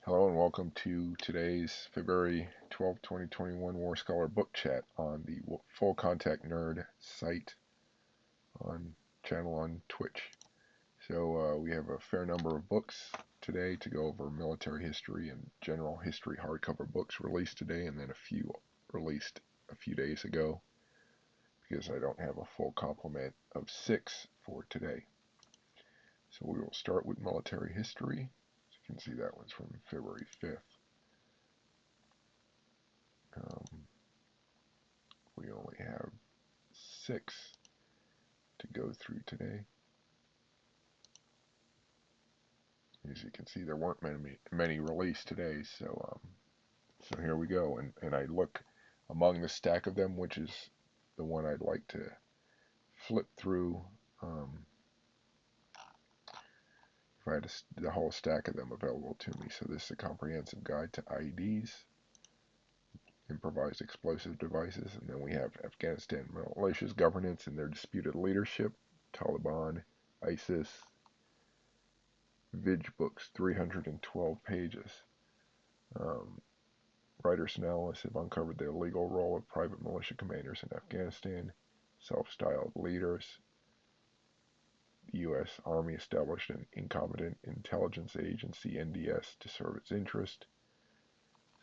Hello and welcome to today's February 12th, 2021 War Scholar Book Chat on the Full Contact Nerd site on channel on Twitch. We have a fair number of books today to go over military history and general history hardcover books released today, and then a few released a few days ago because I don't have a full complement of 6 for today. So we will start with military history. As you can see, that one's from February 5th. Um, we only have 6 to go through today. As you can see, there weren't many released today, so here we go. And I look among the stack of them, which is the one I'd like to flip through. If I had the whole stack of them available to me. So this is a comprehensive guide to IEDs, improvised explosive devices, and then we have Afghanistan militias governance and their disputed leadership, Taliban, ISIS, Vig books, 312 pages. Writers and analysts have uncovered the illegal role of private militia commanders in Afghanistan, self-styled leaders. The U.S. Army established an incompetent intelligence agency, NDS, to serve its interest.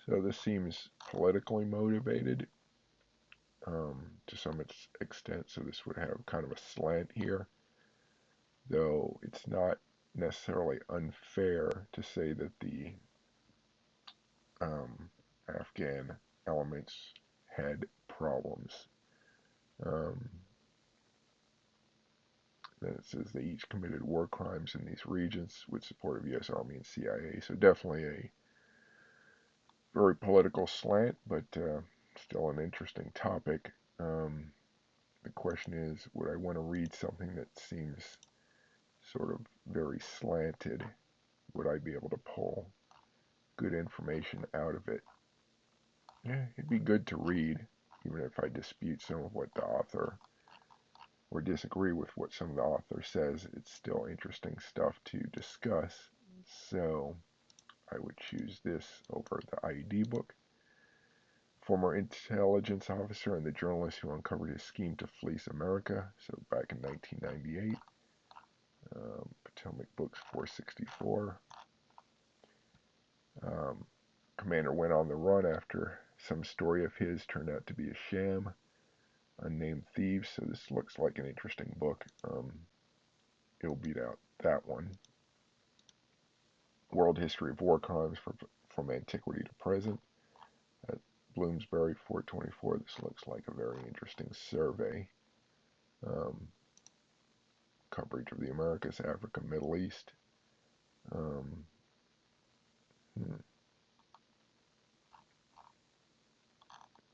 So this seems politically motivated to some extent, so this would have kind of a slant here, though it's not necessarily unfair to say that the Afghan elements had problems. Then it says they each committed war crimes in these regions with support of U.S. Army and CIA. So definitely a very political slant, but still an interesting topic. The question is, would I want to read something that seems sort of very slanted? Would I be able to pull good information out of it? Yeah, it'd be good to read, even if I dispute some of what the author or disagree with what some of the author says. It's still interesting stuff to discuss. So I would choose this over the IED book. Former intelligence officer and the journalist who uncovered his scheme to fleece America. So back in 1998. Potomac Books 464. Commander went on the run after some story of his turned out to be a sham. Unnamed Thieves. So this looks like an interesting book. It'll beat out that one. World History of War Crimes from Antiquity to Present. At Bloomsbury 424. This looks like a very interesting survey. Coverage of the Americas, Africa, Middle East.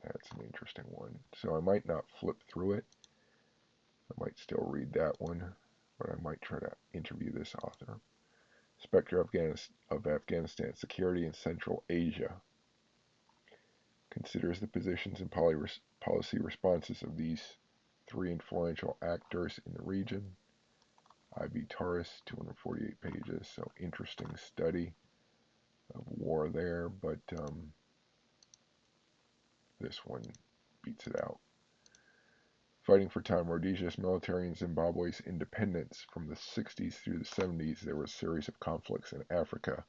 That's an interesting one. So I might not flip through it. I might still read that one, but I might try to interview this author. Spectre of Afghanistan Security in Central Asia. Considers the positions and policy responses of these 3 influential actors in the region. I.B. Taurus, 248 pages, so interesting study of war there, but this one beats it out. Fighting for Time, Rhodesia's military and Zimbabwe's independence. From the 60s through the 70s, there were a series of conflicts in Africa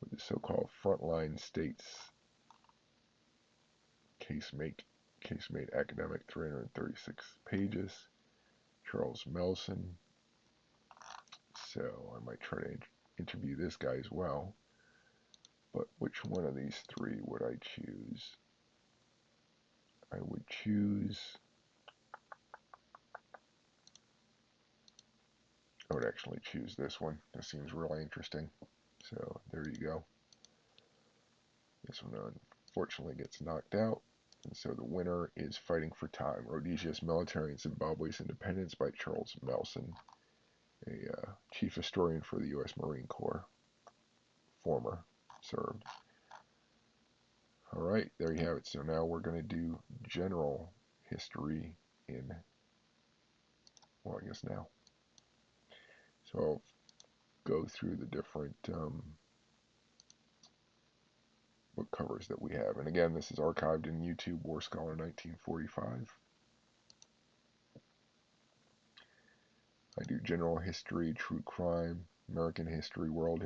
with the so-called frontline states. Casemate academic, 336 pages. Charles Melson. So I might try to interview this guy as well. But which one of these 3 would I choose? I would actually choose this one. This seems really interesting. So there you go. This one unfortunately gets knocked out. And so the winner is Fighting for Time, Rhodesia's Military and Zimbabwe's Independence by Charles Melson, a chief historian for the U.S. Marine Corps, former served. All right, there you have it. So now we're going to do general history in, well, I guess now. So I'll go through the different book covers that we have. And again, this is archived in YouTube War Scholar 1945. I do general history, true crime, American history, world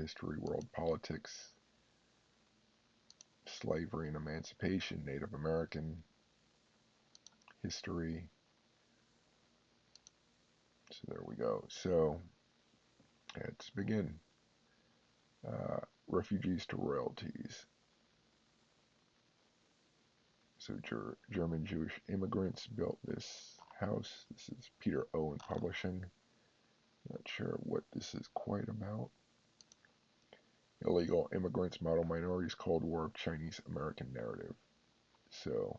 politics, slavery and emancipation, Native American history. So there we go. So let's begin. Refugees to royalties. So German Jewish immigrants built this house. This is Peter Owen Publishing. Not sure what this is quite about. Illegal immigrants, model minorities, Cold War, Chinese American narrative. So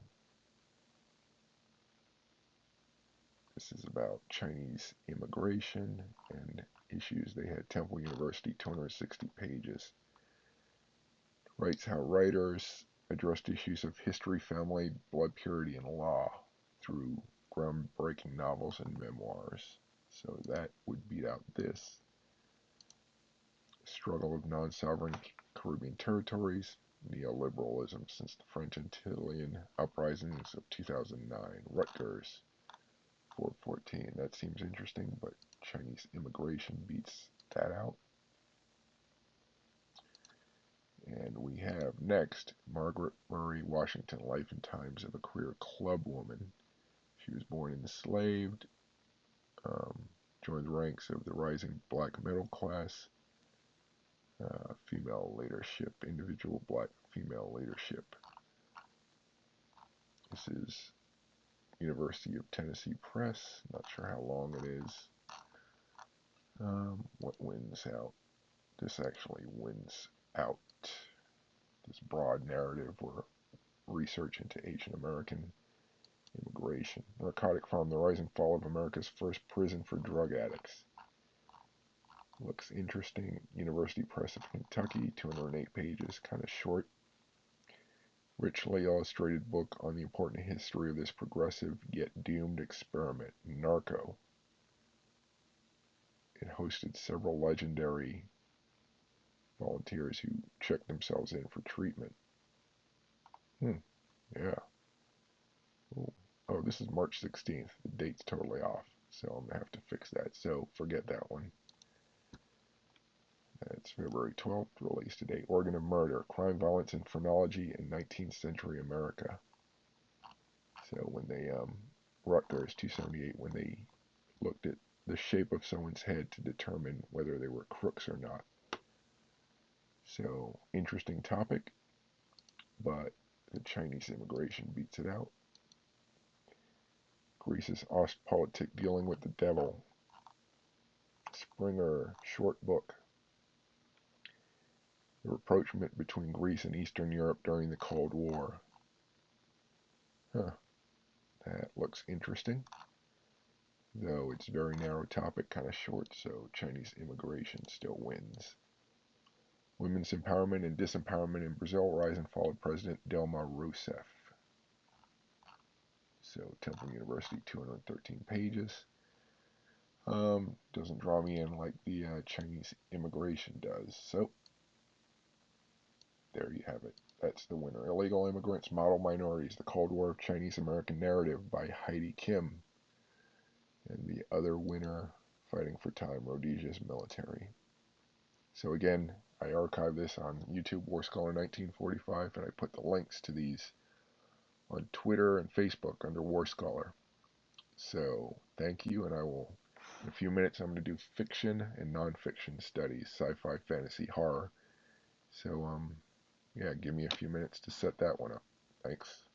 this is about Chinese immigration and issues they had. Temple University, 260 pages. Writes how writers addressed issues of history, family, blood purity, and law through groundbreaking novels and memoirs. So that would beat out this. Struggle of non-sovereign Caribbean territories, neoliberalism since the French Antillean uprisings of 2009. Rutgers, 414. That seems interesting, but Chinese immigration beats that out. And we have next Margaret Murray Washington, Life and Times of a Career Club Woman. She was born enslaved, joined the ranks of the rising black middle class, female leadership, individual black female leadership. This is University of Tennessee Press. Not sure how long it is. What wins out? This actually wins out. This broad narrative or research into Asian American immigration. Narcotic Farm, the rise and fall of America's first prison for drug addicts. Looks interesting. University Press of Kentucky, 208 pages, kind of short. Richly illustrated book on the important history of this progressive yet doomed experiment, Narco. It hosted several legendary volunteers who checked themselves in for treatment. Yeah. Ooh. Oh, this is March 16th. The date's totally off, so I'm going to have to fix that. So forget that one. It's February 12th, release today. Organ of Murder, Crime, Violence, and Phrenology in 19th Century America. So when they, Rutgers 278, when they looked at the shape of someone's head to determine whether they were crooks or not. So, interesting topic, but the Chinese immigration beats it out. Greece's Ostpolitik Dealing with the Devil. Springer, short book. The rapprochement between Greece and Eastern Europe during the Cold War. Huh, that looks interesting. Though it's very narrow topic, kind of short, so Chinese immigration still wins. Women's Empowerment and Disempowerment in Brazil, Rise and Fall of President Dilma Rousseff. So Temple University, 213 pages. Doesn't draw me in like the Chinese immigration does. So there you have it. That's the winner. Illegal Immigrants, Model Minorities, The Cold War of Chinese American Narrative by Heidi Kim. And the other winner, Fighting for Time, Rhodesia's Military. So again, I archive this on YouTube, War Scholar 1945, and I put the links to these on Twitter and Facebook under War Scholar. So thank you, and I will, in a few minutes, I'm going to do fiction and nonfiction studies, sci-fi, fantasy, horror. So yeah, give me a few minutes to set that one up. Thanks.